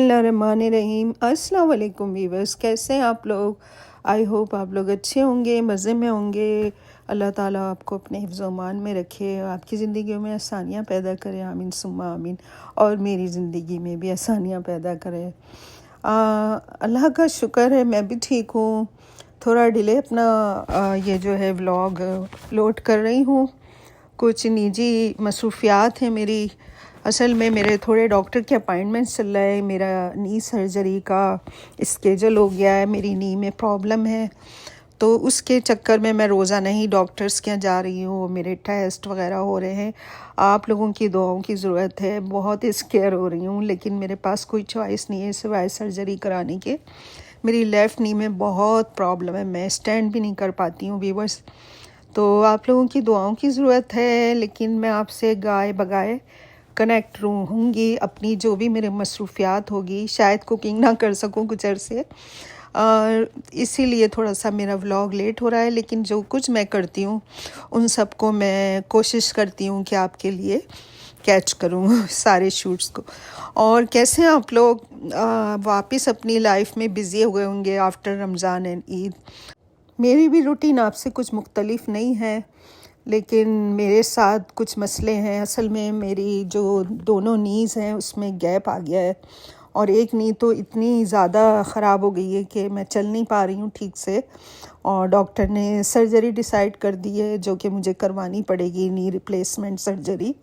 बिस्मिल्लाहिर्रहमानिर्रहीम। अस्सलाम वालेकुम वीवर्स, कैसे हैं आप लोग। आई होप आप लोग अच्छे होंगे, मज़े में होंगे। अल्लाह ताला आपको अपने हिफ्ज़ मान में रखे, आपकी ज़िंदगी में आसानियाँ पैदा करे, आमीन सुम्मा आमीन। और मेरी ज़िंदगी में भी आसानियाँ पैदा करे। अल्लाह का शुक्र है मैं भी ठीक हूँ। थोड़ा डिले अपना ये जो है व्लॉग लोड कर रही हूँ। कुछ निजी मसरूफ़ियात हैं मेरी। असल में मेरे थोड़े डॉक्टर के अपॉइंटमेंट्स चल रहे हैं। मेरा नी सर्जरी का स्केजल हो गया है, मेरी नी में प्रॉब्लम है, तो उसके चक्कर में मैं रोज़ाना ही डॉक्टर्स के यहाँ जा रही हूँ। मेरे टेस्ट वगैरह हो रहे हैं। आप लोगों की दुआओं की ज़रूरत है। बहुत स्केयर हो रही हूँ, लेकिन मेरे पास कोई चॉइस नहीं है सिवाय सर्जरी कराने के। मेरी लेफ़्ट नी में बहुत प्रॉब्लम है, मैं स्टैंड भी नहीं कर पाती हूँ वीवर्स। तो आप लोगों की दुआओं की ज़रूरत है। लेकिन मैं आपसे गाए बगाए कनेक्ट रहूँगी। अपनी जो भी मेरे मसरूफ़ियात होगी, शायद कुकिंग ना कर सकूँ कुछ अरसे, इसीलिए थोड़ा सा मेरा व्लॉग लेट हो रहा है। लेकिन जो कुछ मैं करती हूँ उन सब को मैं कोशिश करती हूँ कि आपके लिए कैच करूँ सारे शूट्स को। और कैसे आप लोग वापस अपनी लाइफ में बिज़ी हो गए होंगे आफ्टर रमज़ान एंड ईद। मेरी भी रूटीन आपसे कुछ मुख्तलिफ नहीं है, लेकिन मेरे साथ कुछ मसले हैं। असल में मेरी जो दोनों नीज़ हैं उसमें गैप आ गया है, और एक नी तो इतनी ज़्यादा ख़राब हो गई है कि मैं चल नहीं पा रही हूँ ठीक से। और डॉक्टर ने सर्जरी डिसाइड कर दी है, जो कि मुझे करवानी पड़ेगी, नी रिप्लेसमेंट सर्जरी।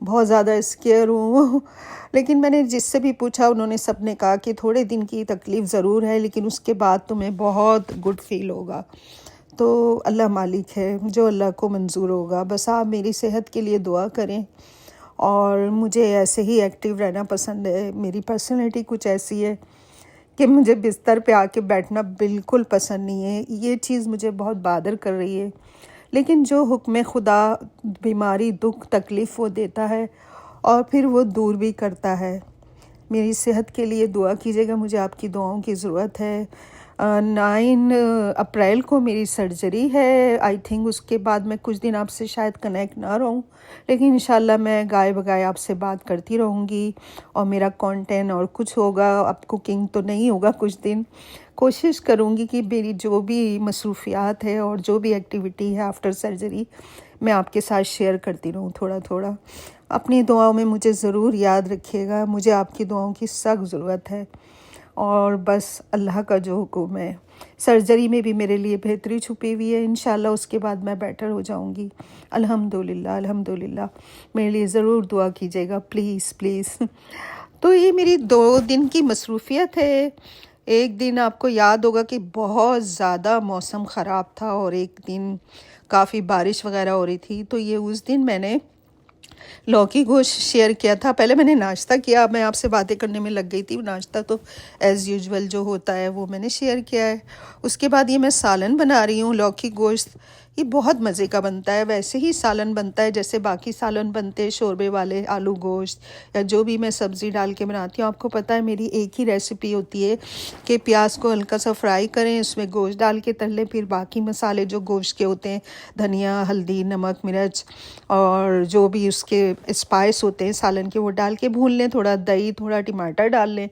बहुत ज़्यादा स्केयर हूँ लेकिन मैंने जिससे भी पूछा उन्होंने सब ने कहा कि थोड़े दिन की तकलीफ़ ज़रूर है, लेकिन उसके बाद तुम्हें बहुत गुड फील होगा। तो अल्लाह मालिक है, जो अल्लाह को मंजूर होगा। बस आप मेरी सेहत के लिए दुआ करें। और मुझे ऐसे ही एक्टिव रहना पसंद है। मेरी पर्सनैलिटी कुछ ऐसी है कि मुझे बिस्तर पे आके बैठना बिल्कुल पसंद नहीं है। ये चीज़ मुझे बहुत बादर कर रही है। लेकिन जो हुक्म खुदा, बीमारी दुख तकलीफ़ वो देता है और फिर वो दूर भी करता है। मेरी सेहत के लिए दुआ कीजिएगा, मुझे आपकी दुआओं की ज़रूरत है। 9 अप्रैल को मेरी सर्जरी है। आई थिंक उसके बाद मैं कुछ दिन आपसे शायद कनेक्ट ना रहूं, लेकिन इंशाल्लाह मैं गाए बगाए आपसे बात करती रहूँगी। और मेरा कंटेंट और कुछ होगा, अब कुकिंग तो नहीं होगा कुछ दिन। कोशिश करूँगी कि मेरी जो भी मसरूफ़ियात है और जो भी एक्टिविटी है आफ्टर सर्जरी मैं आपके साथ शेयर करती रहूँ थोड़ा थोड़ा। अपनी दुआओं में मुझे ज़रूर याद रखिएगा, मुझे आपकी दुआओं की सख्त ज़रूरत है। और बस अल्लाह का जो हुक्म है। सर्जरी में भी मेरे लिए बेहतरी छुपी हुई है। इंशाल्लाह उसके बाद मैं बेटर हो जाऊंगी। अल्हम्दुलिल्लाह अल्हम्दुलिल्लाह। मेरे लिए ज़रूर दुआ कीजिएगा प्लीज़ प्लीज़। तो ये मेरी 2 दिन की मसरूफ़ियत है। एक दिन आपको याद होगा कि बहुत ज़्यादा मौसम ख़राब था और एक दिन काफ़ी बारिश वगैरह हो रही थी। तो ये उस दिन मैंने लौकी गोश्त शेयर किया था। पहले मैंने नाश्ता किया, मैं आपसे बातें करने में लग गई थी। नाश्ता तो एज़ यूजुअल जो होता है वो मैंने शेयर किया है। उसके बाद ये मैं सालन बना रही हूँ लौकी गोश्त। ये बहुत मज़े का बनता है। वैसे ही सालन बनता है जैसे बाकी सालन बनते हैं, शोरबे वाले, आलू गोश्त या जो भी मैं सब्ज़ी डाल के बनाती हूँ। आपको पता है मेरी एक ही रेसिपी होती है कि प्याज को हल्का सा फ्राई करें, उसमें गोश्त डाल के तल लें, फिर बाकी मसाले जो गोश्त के होते हैं, धनिया, हल्दी, नमक, मिर्च और जो भी उसके स्पाइस होते हैं सालन के, वो डाल के भून लें। थोड़ा दही, थोड़ा टमाटर डाल लें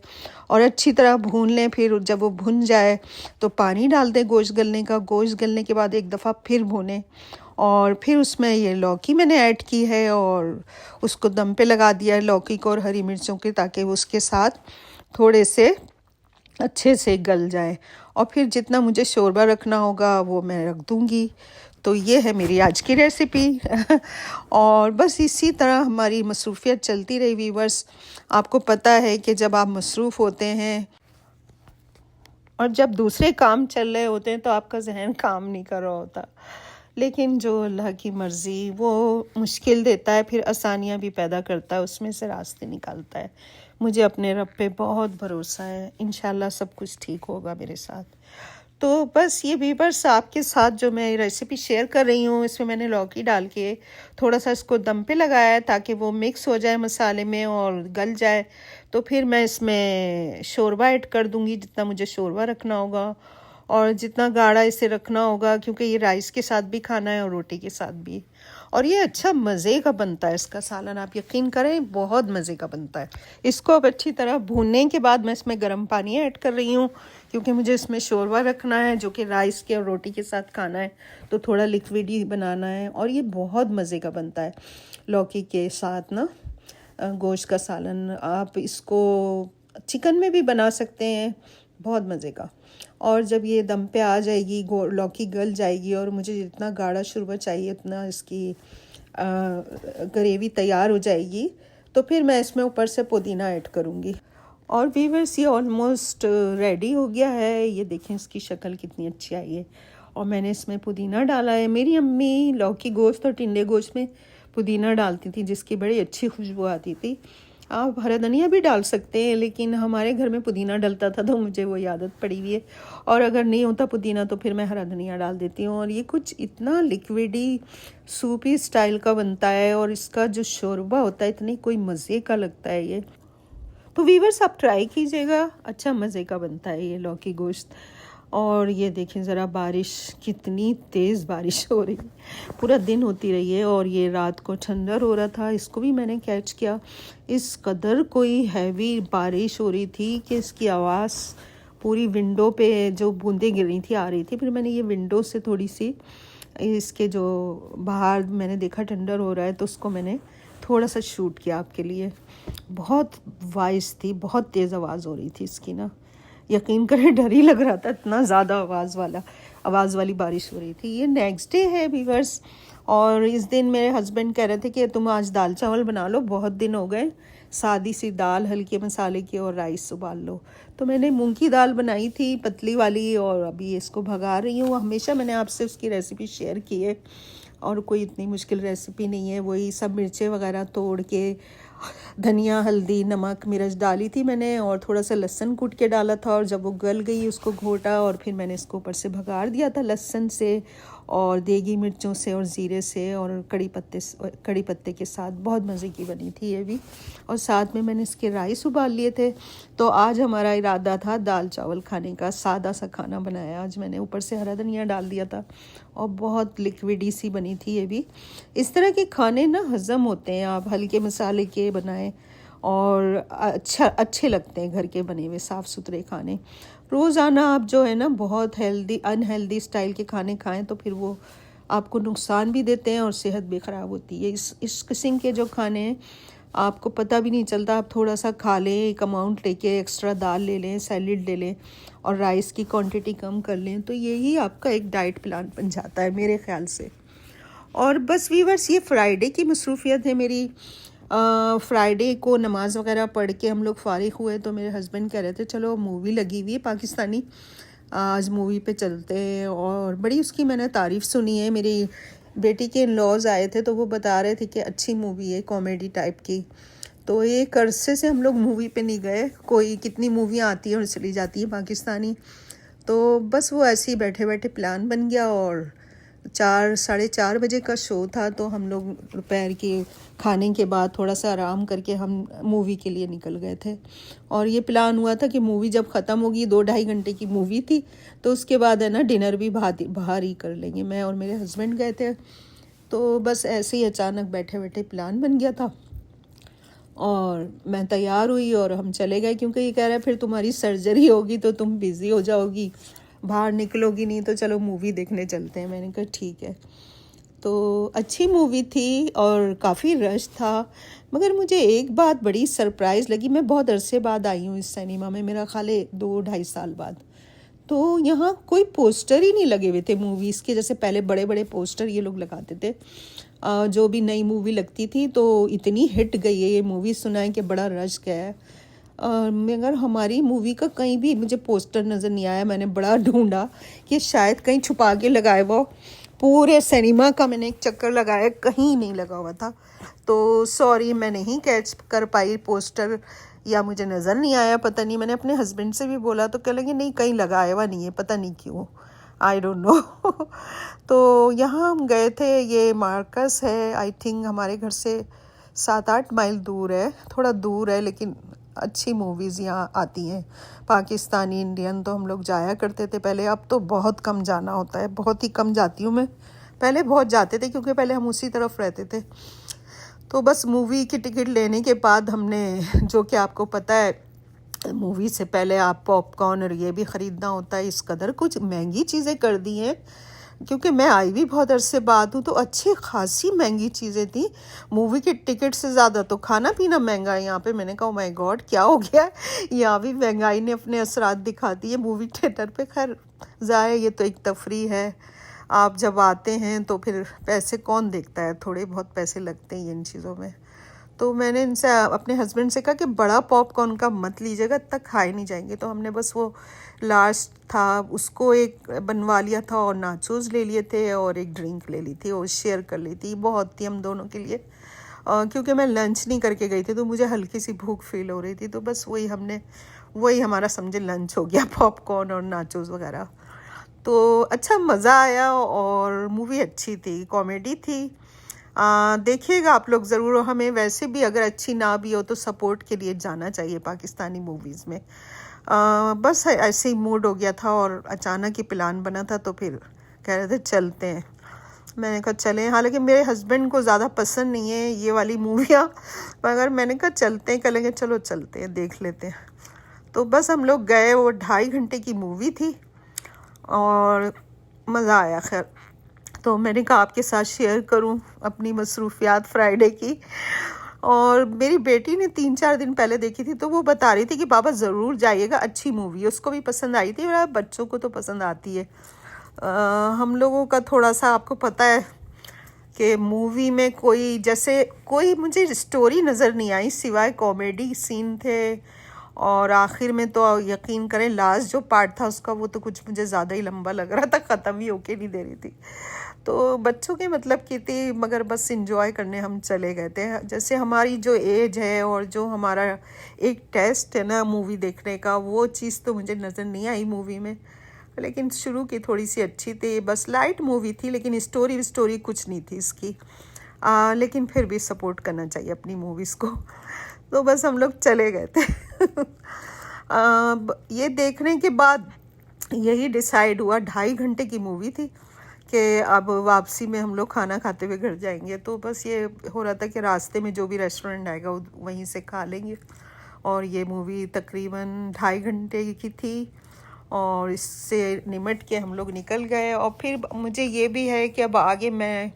और अच्छी तरह भून लें। फिर जब वो भुन जाए तो पानी डाल दें गोश्त गलने का। गोश्त गलने के बाद एक दफ़ा फिर भूनें और फिर उसमें ये लौकी मैंने ऐड की है और उसको दम पे लगा दिया है लौकी को और हरी मिर्चों के, ताकि उसके साथ थोड़े से अच्छे से गल जाए। और फिर जितना मुझे शोरबा रखना होगा वो मैं रख दूँगी। तो ये है मेरी आज की रेसिपी और बस इसी तरह हमारी मसरूफ़ियत चलती रही वीवर्स। आपको पता है कि जब आप मसरूफ़ होते हैं और जब दूसरे काम चल रहे होते हैं तो आपका जहन काम नहीं कर रहा होता, लेकिन जो अल्लाह की मर्ज़ी, वो मुश्किल देता है फिर आसानियाँ भी पैदा करता है, उसमें से रास्ते निकालता है। मुझे अपने रब पे बहुत भरोसा है, इंशाल्लाह सब कुछ ठीक होगा मेरे साथ। तो बस ये वीवर्स आपके साथ जो मैं रेसिपी शेयर कर रही हूँ, इसमें मैंने लौकी डाल के थोड़ा सा इसको दम पे लगाया है ताकि वो मिक्स हो जाए मसाले में और गल जाए। तो फिर मैं इसमें शोरबा ऐड कर दूँगी, जितना मुझे शोरबा रखना होगा और जितना गाढ़ा इसे रखना होगा, क्योंकि ये राइस के साथ भी खाना है और रोटी के साथ भी। और ये अच्छा मज़े का बनता है इसका सालन, आप यकीन करें बहुत मज़े का बनता है। इसको अब अच्छी तरह भूनने के बाद मैं इसमें गर्म पानी ऐड कर रही हूँ, क्योंकि मुझे इसमें शोरबा रखना है जो कि राइस के और रोटी के साथ खाना है, तो थोड़ा लिक्विड ही बनाना है। और ये बहुत मज़े का बनता है लौकी के साथ ना, गोश्त का सालन। आप इसको चिकन में भी बना सकते हैं, बहुत मज़े का। और जब ये दम पे आ जाएगी, लौकी गल जाएगी और मुझे जितना गाढ़ा शोरबा चाहिए उतना इसकी ग्रेवी तैयार हो जाएगी, तो फिर मैं इसमें ऊपर से पुदीना ऐड करूँगी। और व्यूअर्स ये ऑलमोस्ट रेडी हो गया है। ये देखें इसकी शक्ल कितनी अच्छी आई है। और मैंने इसमें पुदीना डाला है। मेरी अम्मी लौकी गोश्त और टिंडे गोश्त में पुदीना डालती थी, जिसकी बड़ी अच्छी खुशबू आती थी। आप हरा धनिया भी डाल सकते हैं, लेकिन हमारे घर में पुदीना डलता था तो मुझे वो आदत पड़ी हुई है। और अगर नहीं होता पुदीना तो फिर मैं हरा धनिया डाल देती हूँ। और ये कुछ इतना लिक्विडी सूपी स्टाइल का बनता है, और इसका जो शोरबा होता है इतनी कोई मज़े का लगता है ये। तो वीवर्स आप ट्राई कीजिएगा, अच्छा मज़े का बनता है ये लौकी गोश्त। और ये देखें ज़रा बारिश, कितनी तेज़ बारिश हो रही है, पूरा दिन होती रही है। और ये रात को ठंडर हो रहा था, इसको भी मैंने कैच किया। इस कदर कोई हैवी बारिश हो रही थी कि इसकी आवाज़ पूरी विंडो पे जो बूंदें गिर रही थी आ रही थी। फिर मैंने ये विंडो से थोड़ी सी इसके जो बाहर मैंने देखा ठंडर हो रहा है, तो उसको मैंने थोड़ा सा शूट किया आपके लिए। बहुत वॉइस थी, बहुत तेज़ आवाज़ हो रही थी इसकी ना, यकीन करें डर ही लग रहा था, इतना ज़्यादा आवाज़ वाली बारिश हो रही थी। ये नेक्स्ट डे है व्यूअर्स, और इस दिन मेरे हस्बैंड कह रहे थे कि तुम आज दाल चावल बना लो, बहुत दिन हो गए, सादी सी दाल हल्के मसाले की और राइस उबाल लो। तो मैंने मूंग की दाल बनाई थी पतली वाली, और अभी इसको भगा रही हूँ। हमेशा मैंने आपसे उसकी रेसिपी शेयर की है, और कोई इतनी मुश्किल रेसिपी नहीं है। वही सब मिर्चें वगैरह तोड़ के, धनिया हल्दी नमक मिर्च डाली थी मैंने, और थोड़ा सा लहसुन कूट के डाला था। और जब वो गल गई उसको घोटा, और फिर मैंने इसको ऊपर से भगार दिया था लहसुन से और देगी मिर्चों से और ज़ीरे से और कड़ी पत्ते के साथ। बहुत मज़े की बनी थी ये भी। और साथ में मैंने इसके राइस उबाल लिए थे। तो आज हमारा इरादा था दाल चावल खाने का, सादा सा खाना बनाया आज मैंने, ऊपर से हरा धनिया डाल दिया था, और बहुत लिक्विडी सी बनी थी ये भी। इस तरह के खाने ना हज़म होते हैं, आप हल्के मसाले के बनाएं और अच्छे लगते हैं घर के बने हुए साफ़ सुथरे खाने। रोज़ाना आप जो है ना बहुत अनहेल्दी स्टाइल के खाने खाएं तो फिर वो आपको नुकसान भी देते हैं और सेहत भी ख़राब होती है। इस किस्म के जो खाने हैं आपको पता भी नहीं चलता, आप थोड़ा सा खा लें, एक अमाउंट लेके एक्स्ट्रा दाल ले लें, सैलेड ले लें और राइस की क्वांटिटी कम कर लें, तो यही आपका एक डाइट प्लान बन जाता है मेरे ख़्याल से। और बस वीवर्स ये फ्राइडे की मसरूफियत है मेरी। फ्राइडे को नमाज़ वगैरह पढ़ के हम लोग फ़ारिग हुए, तो मेरे हस्बैंड कह रहे थे चलो मूवी लगी हुई है पाकिस्तानी, आज मूवी पे चलते हैं। और बड़ी उसकी मैंने तारीफ़ सुनी है, मेरी बेटी के इन-लॉज़ आए थे तो वो बता रहे थे कि अच्छी मूवी है, कॉमेडी टाइप की। तो एक अरसे से हम लोग मूवी पे नहीं गए, कोई कितनी मूवियाँ आती हैं और चली जाती हैं पाकिस्तानी, तो बस वो ऐसे ही बैठे बैठे प्लान बन गया। और 4-4:30 बजे का शो था, तो हम लोग दोपहर के खाने के बाद थोड़ा सा आराम करके हम मूवी के लिए निकल गए थे। और ये प्लान हुआ था कि मूवी जब ख़त्म होगी, 2-2.5 घंटे की मूवी थी, तो उसके बाद है ना डिनर भी बाहर ही कर लेंगे। मैं और मेरे हस्बैंड गए थे, तो बस ऐसे ही अचानक बैठे बैठे प्लान बन गया था। और मैं तैयार हुई और हम चले गए, क्योंकि ये कह रहा है फिर तुम्हारी सर्जरी होगी तो तुम बिज़ी हो जाओगी, बाहर निकलोगी नहीं, तो चलो मूवी देखने चलते हैं। मैंने कहा ठीक है। तो अच्छी मूवी थी और काफ़ी रश था, मगर मुझे एक बात बड़ी सरप्राइज़ लगी। मैं बहुत अरसे बाद आई हूँ इस सिनेमा में, मेरा ख्याल है 2-2.5 साल बाद। तो यहाँ कोई पोस्टर ही नहीं लगे हुए थे मूवीज़ के, जैसे पहले बड़े बड़े पोस्टर ये लोग लगाते थे। जो भी नई मूवी लगती थी तो इतनी हिट गई है ये मूवी, सुना है कि बड़ा रश गया है, मगर हमारी मूवी का कहीं भी मुझे पोस्टर नज़र नहीं आया। मैंने बड़ा ढूंढा कि शायद कहीं छुपा के लगाए, वो पूरे सिनेमा का मैंने एक चक्कर लगाया, कहीं नहीं लगा हुआ था। तो सॉरी, मैं नहीं कैच कर पाई पोस्टर, या मुझे नज़र नहीं आया, पता नहीं। मैंने अपने हस्बैंड से भी बोला तो कह लगे नहीं कहीं लगाया हुआ नहीं है, पता नहीं क्यों, आई डोंट नो। तो यहाँ हम गए थे, ये मार्कस है, आई थिंक हमारे घर से 7-8 माइल दूर है, थोड़ा दूर है, लेकिन अच्छी मूवीज़ यहाँ आती हैं पाकिस्तानी इंडियन। तो हम लोग जाया करते थे पहले, अब तो बहुत कम जाना होता है, बहुत ही कम जाती हूँ मैं पहले बहुत जाते थे क्योंकि पहले हम उसी तरफ रहते थे। तो बस मूवी की टिकट लेने के बाद हमने, जो कि आपको पता है मूवी से पहले आप पॉपकॉर्न और ये भी ख़रीदना होता है, इस कदर कुछ महंगी चीज़ें कर दी हैं क्योंकि मैं आई भी बहुत अरसे बाद हूँ, तो अच्छी खासी महंगी चीज़ें थी। मूवी की टिकट से ज़्यादा तो खाना पीना महंगा है यहाँ पे। मैंने कहा माय गॉड क्या हो गया है, यहाँ भी महंगाई ने अपने असरात दिखाती है मूवी थिएटर पे। खैर ज़ाहिर ये तो एक तफरी है, आप जब आते हैं तो फिर पैसे कौन देखता है, थोड़े बहुत पैसे लगते हैं इन चीज़ों में। तो मैंने इनसे अपने हस्बैंड से कहा कि बड़ा पॉपकॉर्न का मत लीजिएगा, तक खाए नहीं जाएंगे। तो हमने बस वो लास्ट था उसको एक बनवा लिया था और नाचोस ले लिए थे और एक ड्रिंक ले ली थी और शेयर कर ली थी। बहुत थी हम दोनों के लिए, क्योंकि मैं लंच नहीं करके गई थी तो मुझे हल्की सी भूख फील हो रही थी। तो बस वही हमारा समझे लंच हो गया, पॉपकॉर्न और नाचोस वगैरह। तो अच्छा मज़ा आया और मूवी अच्छी थी, कॉमेडी थी। देखिएगा आप लोग ज़रूर। हमें वैसे भी अगर अच्छी ना भी हो तो सपोर्ट के लिए जाना चाहिए पाकिस्तानी मूवीज़ में। बस ऐसे ही मूड हो गया था और अचानक ही प्लान बना था, तो फिर कह रहे थे चलते हैं। मैंने कहा चलें, हालांकि मेरे हस्बैंड को ज़्यादा पसंद नहीं है ये वाली मूवियाँ, मगर मैंने कहा चलते हैं, कहेंगे चलो चलते हैं देख लेते हैं। तो बस हम लोग गए, वो 2.5 घंटे की मूवी थी और मज़ा आया। खैर तो मैंने कहा आपके साथ शेयर करूं अपनी मसरूफियात फ्राइडे की। और मेरी बेटी ने 3-4 दिन पहले देखी थी, तो वो बता रही थी कि पापा ज़रूर जाइएगा, अच्छी मूवी है। उसको भी पसंद आई थी और बच्चों को तो पसंद आती है। हम लोगों का थोड़ा सा आपको पता है कि मूवी में कोई मुझे स्टोरी नज़र नहीं आई सिवाय कॉमेडी सीन थे। और आखिर में तो यकीन करें लास्ट जो पार्ट था उसका, वो तो कुछ मुझे ज़्यादा ही लंबा लग रहा था, ख़त्म ही होके नहीं दे रही थी। तो बच्चों के मतलब की थी, मगर बस इंजॉय करने हम चले गए थे। जैसे हमारी जो एज है और जो हमारा एक टेस्ट है ना मूवी देखने का, वो चीज़ तो मुझे नज़र नहीं आई मूवी में। लेकिन शुरू की थोड़ी सी अच्छी थी, बस लाइट मूवी थी, लेकिन स्टोरी कुछ नहीं थी इसकी। लेकिन फिर भी सपोर्ट करना चाहिए अपनी मूवीज़ को। तो बस हम लोग चले गए थे। ये देखने के बाद यही डिसाइड हुआ, 2.5 घंटे की मूवी थी, कि अब वापसी में हम लोग खाना खाते हुए घर जाएंगे। तो बस ये हो रहा था कि रास्ते में जो भी रेस्टोरेंट आएगा वहीं से खा लेंगे। और ये मूवी तकरीबन 2.5 घंटे की थी और इससे निमट के हम लोग निकल गए। और फिर मुझे ये भी है कि अब आगे मैं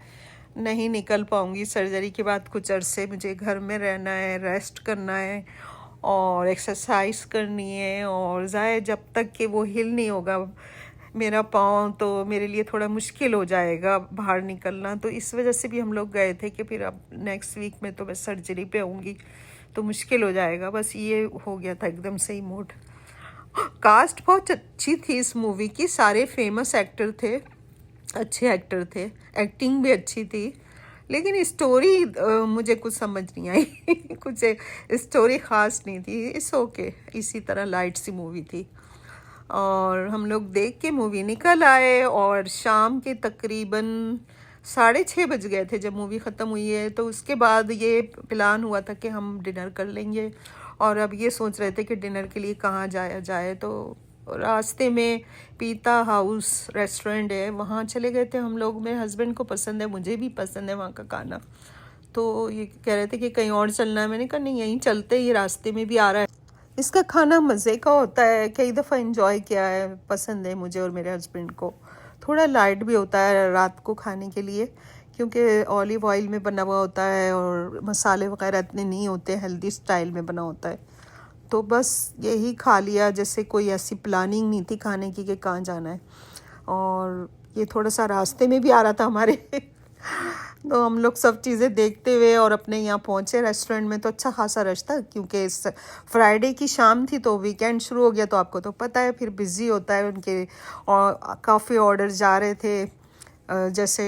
नहीं निकल पाऊँगी सर्जरी के बाद। कुछ अरसे मुझे घर में रहना है, रेस्ट करना है और एक्सरसाइज करनी है। और ज़ाहिर जब तक कि वो हिल नहीं होगा मेरा पाँव, तो मेरे लिए थोड़ा मुश्किल हो जाएगा बाहर निकलना। तो इस वजह से भी हम लोग गए थे कि फिर अब नेक्स्ट वीक में तो मैं सर्जरी पे आऊँगी तो मुश्किल हो जाएगा। बस ये हो गया था एकदम सही मूड। कास्ट बहुत अच्छी थी इस मूवी की, सारे फेमस एक्टर थे, अच्छे एक्टर थे, एक्टिंग भी अच्छी थी। लेकिन स्टोरी मुझे कुछ समझ नहीं आई। कुछ स्टोरी ख़ास नहीं थी। इट्स ओके, इसी तरह लाइट सी मूवी थी। और हम लोग देख के मूवी निकल आए और शाम के तकरीबन 6:30 बज गए थे जब मूवी ख़त्म हुई है। तो उसके बाद ये प्लान हुआ था कि हम डिनर कर लेंगे और अब ये सोच रहे थे कि डिनर के लिए कहाँ जाया जाए। तो रास्ते में पीता हाउस रेस्टोरेंट है, वहाँ चले गए थे हम लोग। मेरे हस्बैंड को पसंद है, मुझे भी पसंद है वहाँ का खाना। तो ये कह रहे थे कि कहीं और चलना है, मैंने कहा नहीं यहीं चलते, ये रास्ते में भी आ रहा है। इसका खाना मज़े का होता है, कई दफ़ा एंजॉय किया है, पसंद है मुझे और मेरे हस्बैंड को। थोड़ा लाइट भी होता है रात को खाने के लिए, क्योंकि ऑलिव ऑयल में बना हुआ होता है और मसाले वगैरह इतने नहीं होते, हेल्दी स्टाइल में बना होता है। तो बस यही खा लिया, जैसे कोई ऐसी प्लानिंग नहीं थी खाने की कि कहाँ जाना है। और ये थोड़ा सा रास्ते में भी आ रहा था हमारे। तो हम लोग सब चीज़ें देखते हुए और अपने यहाँ पहुँचे रेस्टोरेंट में। तो अच्छा खासा रश था क्योंकि इस फ्राइडे की शाम थी तो वीकेंड शुरू हो गया। तो आपको तो पता है फिर बिज़ी होता है उनके, और काफ़ी ऑर्डर जा रहे थे। जैसे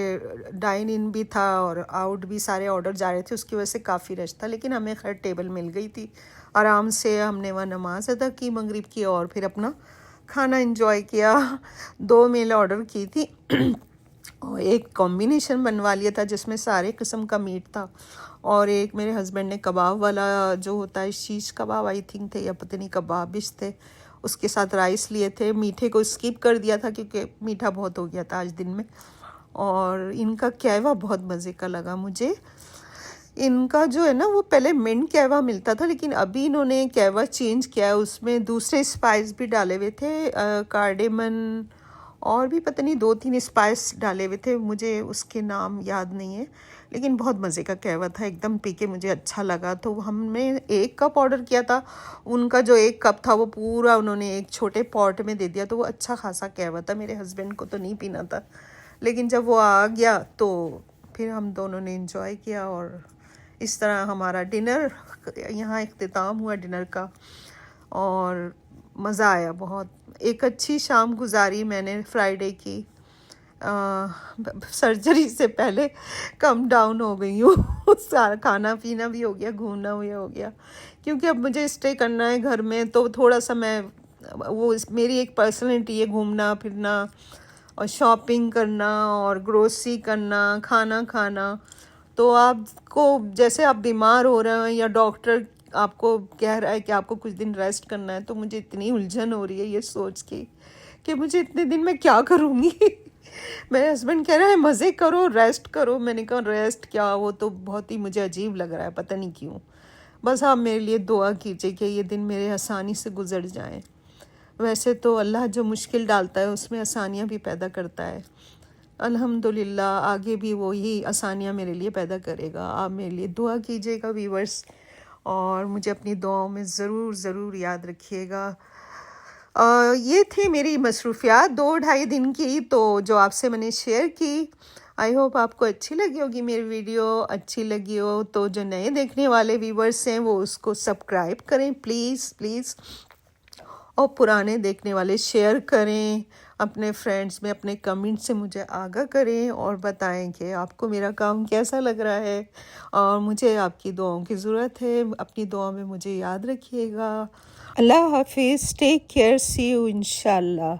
डाइन इन भी था और आउट भी सारे ऑर्डर जा रहे थे, उसकी वजह से काफ़ी रश था। लेकिन हमें खैर टेबल मिल गई थी, आराम से हमने वहाँ नमाज अदा की मगरिब की और फिर अपना खाना एंजॉय किया। 2 मील ऑर्डर की थी और एक कॉम्बिनेशन बनवा लिया था जिसमें सारे किस्म का मीट था। और एक मेरे हस्बैंड ने कबाब वाला जो होता है, शीश कबाब आई थिंक थे या पता नहीं कबाबिश थे, उसके साथ राइस लिए थे। मीठे को स्किप कर दिया था क्योंकि मीठा बहुत हो गया था आज दिन में। और इनका कहवा बहुत मज़े का लगा मुझे। इनका जो है ना वो पहले मिंट कहवा मिलता था, लेकिन अभी इन्होंने कहवा चेंज किया है, उसमें दूसरे स्पाइस भी डाले हुए थे, कार्डेमन और भी पता नहीं 2-3 स्पाइस डाले हुए थे, मुझे उसके नाम याद नहीं है, लेकिन बहुत मज़े का कहवा था, एकदम पी के मुझे अच्छा लगा। तो हमने 1 कप ऑर्डर किया था, उनका जो 1 कप था वो पूरा उन्होंने एक छोटे पॉट में दे दिया, तो वो अच्छा खासा कहवा था। मेरे हस्बैंड को तो नहीं पीना था, लेकिन जब वो आ गया तो फिर हम दोनों ने इंजॉय किया और इस तरह हमारा डिनर यहाँ इख्तिताम हुआ डिनर का, और मज़ा आया बहुत। एक अच्छी शाम गुजारी मैंने फ्राइडे की। सर्जरी से पहले कम डाउन हो गई हूँ सारा खाना पीना भी हो गया, घूमना भी हो गया, क्योंकि अब मुझे स्टे करना है घर में, तो थोड़ा सा मैं वो मेरी एक पर्सनैलिटी है घूमना फिरना और शॉपिंग करना और ग्रोसरी करना, खाना खाना। तो आपको जैसे आप बीमार हो रहे हैं या डॉक्टर आपको कह रहा है कि आपको कुछ दिन रेस्ट करना है, तो मुझे इतनी उलझन हो रही है ये सोच के कि मुझे इतने दिन में क्या करूँगी मेरे हस्बैंड कह रहे हैं मज़े करो, रेस्ट करो। मैंने कहा रेस्ट क्या, वो तो बहुत ही मुझे अजीब लग रहा है, पता नहीं क्यों। बस आप मेरे लिए दुआ कीजिए कि ये दिन मेरे आसानी से गुजर जाएं। वैसे तो अल्लाह जो मुश्किल डालता है उसमें आसानियाँ भी पैदा करता है। अल्हम्दुलिल्लाह आगे भी वही आसानियाँ मेरे लिए पैदा करेगा। आप मेरे लिए दुआ कीजिएगा व्यूवर्स, और मुझे अपनी दुआओं में ज़रूर याद रखिएगा। ये थी मेरी मसरूफ़ियात 2-2.5 दिन की, तो जो आपसे मैंने शेयर की। आई होप आपको अच्छी लगी होगी मेरी वीडियो। अच्छी लगी हो तो जो नए देखने वाले व्यूवर्स हैं वो उसको सब्सक्राइब करें प्लीज़, और पुराने देखने वाले शेयर करें अपने फ्रेंड्स में, अपने कमेंट से मुझे आगाह करें और बताएं कि आपको मेरा काम कैसा लग रहा है, और मुझे आपकी दुआओं की ज़रूरत है। अपनी दुआ में मुझे याद रखिएगा। अल्लाह हाफिज़, टेक केयर, सी यू इंशाल्लाह।